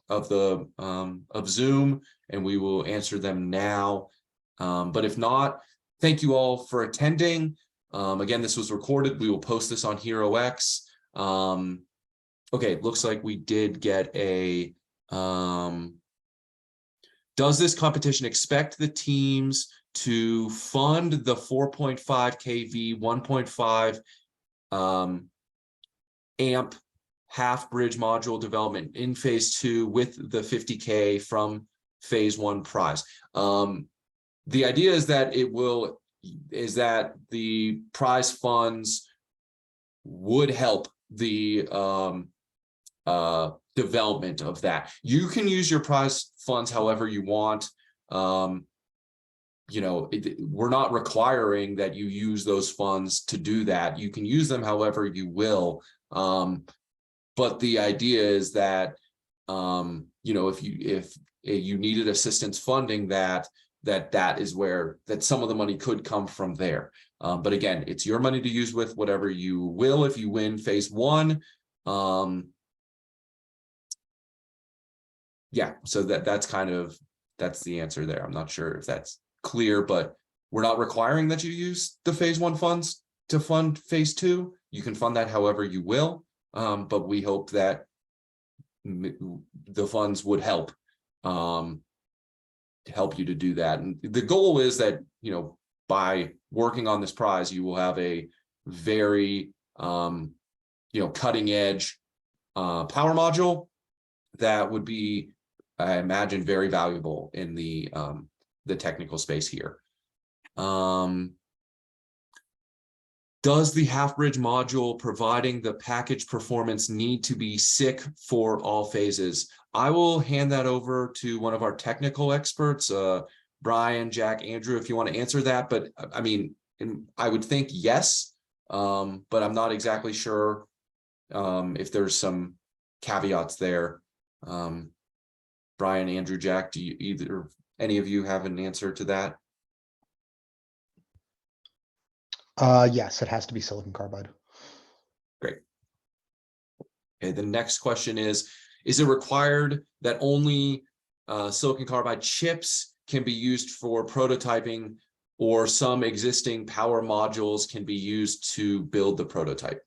of Zoom, and we will answer them now. But if not, thank you all for attending. Again, this was recorded. We will post this on HeroX. Okay, looks like we did get a does this competition expect the teams to fund the 4.5 kV 1.5 amp half bridge module development in phase 2 with the 50K from phase 1 prize? The idea is that the prize funds would help the development of that. You can use your prize funds however you want. We're not requiring that you use those funds to do that. You can use them however you will. But the idea is that if you needed assistance funding that is where some of the money could come from there. But again, it's your money to use with whatever you will if you win phase 1. Yeah, so that's the answer there. I'm not sure if that's clear, but we're not requiring that you use the phase 1 funds to fund phase 2. You can fund that however you will, but we hope that the funds would help you to do that. And the goal is that by working on this prize, you will have a very cutting edge power module that would be, I imagine, very valuable in the technical space here. Does the half bridge module providing the package performance need to be SiC for all phases? I will hand that over to one of our technical experts, Brian, Jack, Andrew, if you want to answer that. But I mean, I would think yes, but I'm not exactly sure if there's some caveats there. Brian, Andrew, Jack, do you any of you have an answer to that? Yes, it has to be silicon carbide. Great. Okay, the next question is it required that only silicon carbide chips can be used for prototyping, or some existing power modules can be used to build the prototype?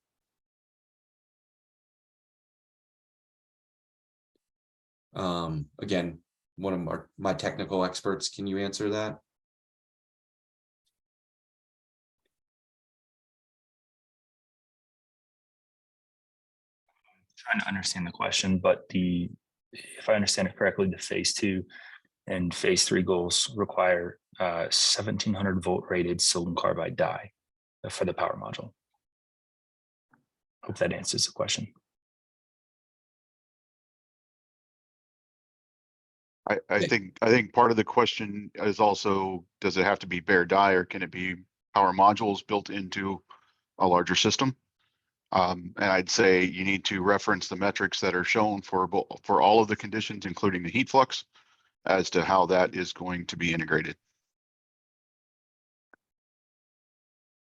Again, one of my technical experts, can you answer that? Trying to understand the question, but if I understand it correctly, the phase 2 and phase 3 goals require 1700 volt rated silicon carbide die for the power module. Hope that answers the question. I think part of the question is also, does it have to be bare die, or can it be power modules built into a larger system? And I'd say you need to reference the metrics that are shown for all of the conditions, including the heat flux, as to how that is going to be integrated.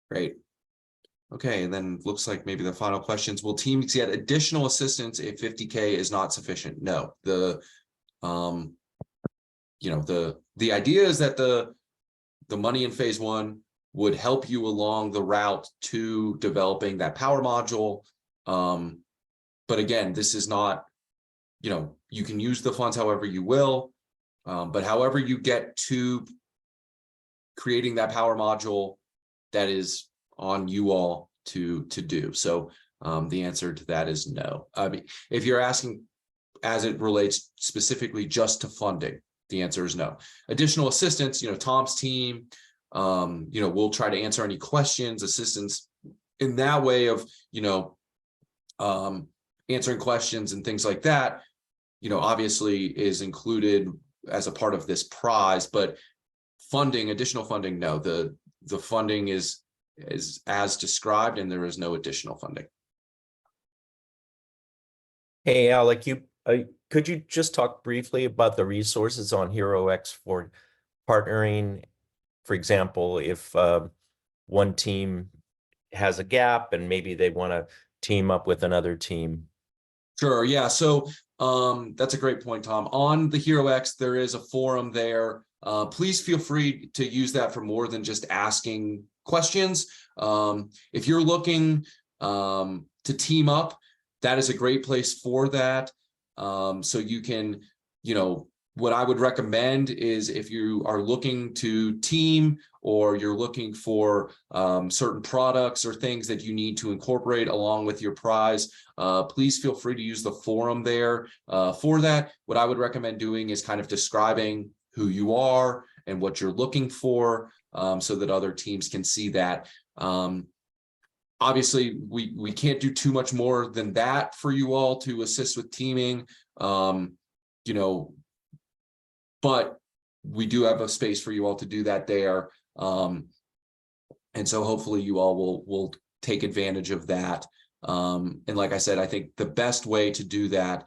Great. Okay, and then looks like maybe the final questions. Will teams get additional assistance if 50K is not sufficient? No. The idea is that the money in phase 1 would help you along the route to developing that power module. But again, this is not, you can use the funds however you will, but however you get to creating that power module, that is on you all to do. So the answer to that is no. I mean, if you're asking as it relates specifically just to funding, the answer is no. Additional assistance, Tom's team, we'll try to answer any questions, assistance in that way of, answering questions and things like that, obviously is included as a part of this prize, but additional funding, no, the funding is as described, and there is no additional funding. Hey, Alec, could you just talk briefly about the resources on HeroX for partnering? For example, if one team has a gap and maybe they want to team up with another team. Sure, yeah. So that's a great point, Tom. On the HeroX, there is a forum there. Please feel free to use that for more than just asking questions. If you're looking to team up, that is a great place for that. So you can, what I would recommend is if you are looking to team, or you're looking for certain products or things that you need to incorporate along with your prize, please feel free to use the forum there for that. What I would recommend doing is kind of describing who you are and what you're looking for, so that other teams can see that. Obviously, we can't do too much more than that for you all to assist with teaming, but we do have a space for you all to do that there. And so hopefully you all will take advantage of that. And like I said, I think the best way to do that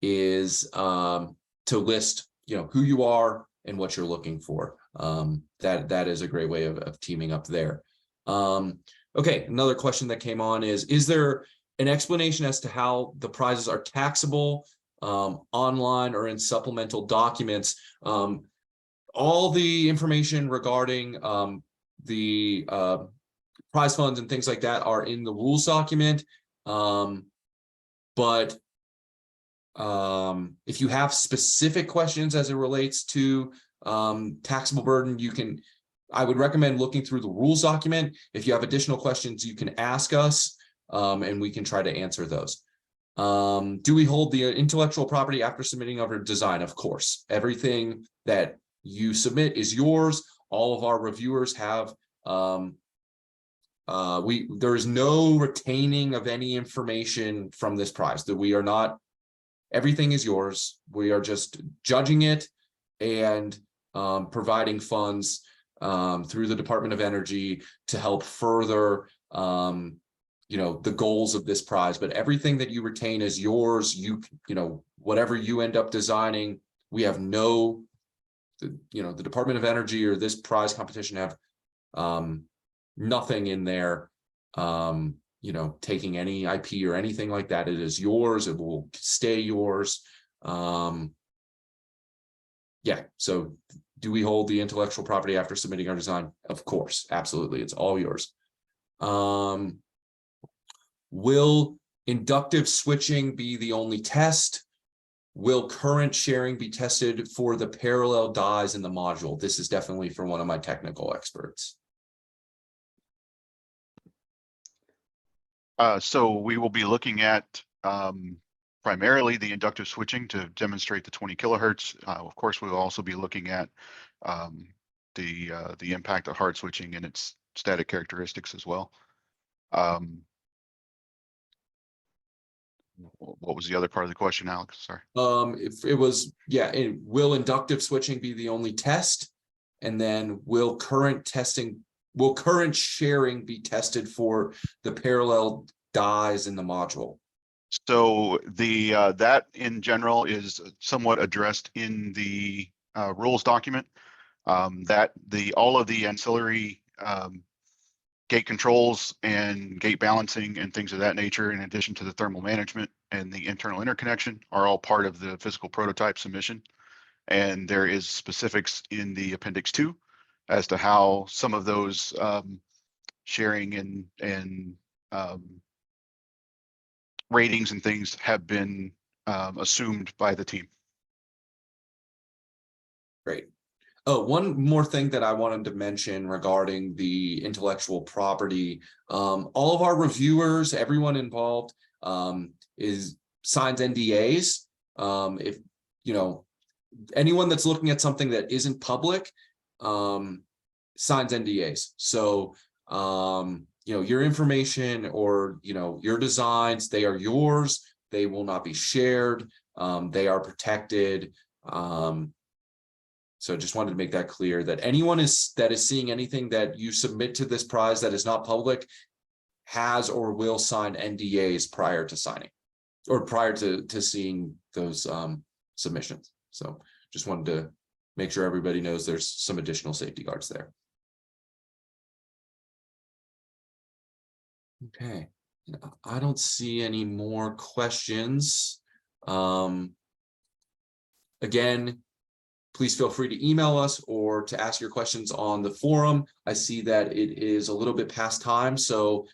is to list, who you are and what you're looking for. That is a great way of teaming up there. Okay, another question that came on is there an explanation as to how the prizes are taxable online or in supplemental documents? All the information regarding the prize funds and things like that are in the rules document. But if you have specific questions as it relates to taxable burden, I would recommend looking through the rules document. If you have additional questions, you can ask us and we can try to answer those. Do we hold the intellectual property after submitting our design? Of course, everything that you submit is yours. All of our reviewers have, there is no retaining of any information from this prize, that we are not everything is yours. We are just judging it and providing funds through the Department of Energy to help further the goals of this prize. But everything that you retain is yours. You know, whatever you end up designing, we have no, the Department of Energy or this prize competition have nothing in there, taking any IP or anything like that. It is yours. It will stay yours. Yeah. So do we hold the intellectual property after submitting our design? Of course. Absolutely. It's all yours. Will inductive switching be the only test? Will current sharing be tested for the parallel dies in the module? This is definitely for one of my technical experts. So we will be looking at primarily the inductive switching to demonstrate the 20 kilohertz. Of course, we will also be looking at the impact of hard switching and its static characteristics as well. What was the other part of the question, Alex? Sorry. If it was, will inductive switching be the only test? And then will current sharing be tested for the parallel dies in the module? So the that in general is somewhat addressed in the rules document. That all of the ancillary gate controls and gate balancing and things of that nature, in addition to the thermal management and the internal interconnection, are all part of the physical prototype submission. And there is specifics in the Appendix 2 as to how some of those sharing and ratings and things have been assumed by the team. Great. Oh, one more thing that I wanted to mention regarding the intellectual property. All of our reviewers, everyone involved, signs NDAs. If anyone that's looking at something that isn't public, signs NDAs. So your information or your designs, they are yours. They will not be shared. They are protected. So just wanted to make that clear that anyone that is seeing anything that you submit to this prize that is not public has or will sign NDAs prior to signing or prior to seeing those submissions. So just wanted to make sure everybody knows there's some additional safety guards there. Okay, I don't see any more questions. Again, please feel free to email us or to ask your questions on the forum. I see that it is a little bit past time, so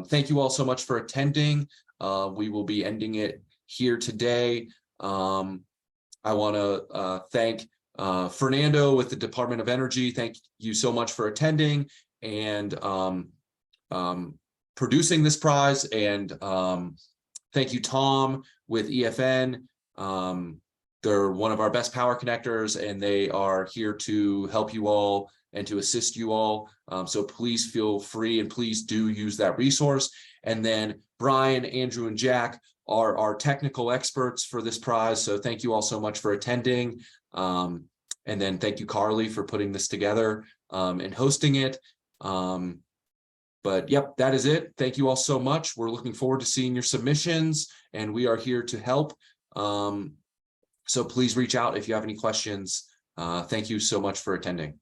thank you all so much for attending. We will be ending it here today. I want to thank Fernando with the Department of Energy. Thank you so much for attending and producing this prize. And thank you, Tom, with EFN. They're one of our best power connectors, and they are here to help you all and to assist you all. So please feel free and please do use that resource. And then Brian, Andrew, and Jack are our technical experts for this prize. So thank you all so much for attending. And then thank you, Carly, for putting this together and hosting it. But yep, that is it. Thank you all so much. We're looking forward to seeing your submissions, and we are here to help. So please reach out if you have any questions. Thank you so much for attending.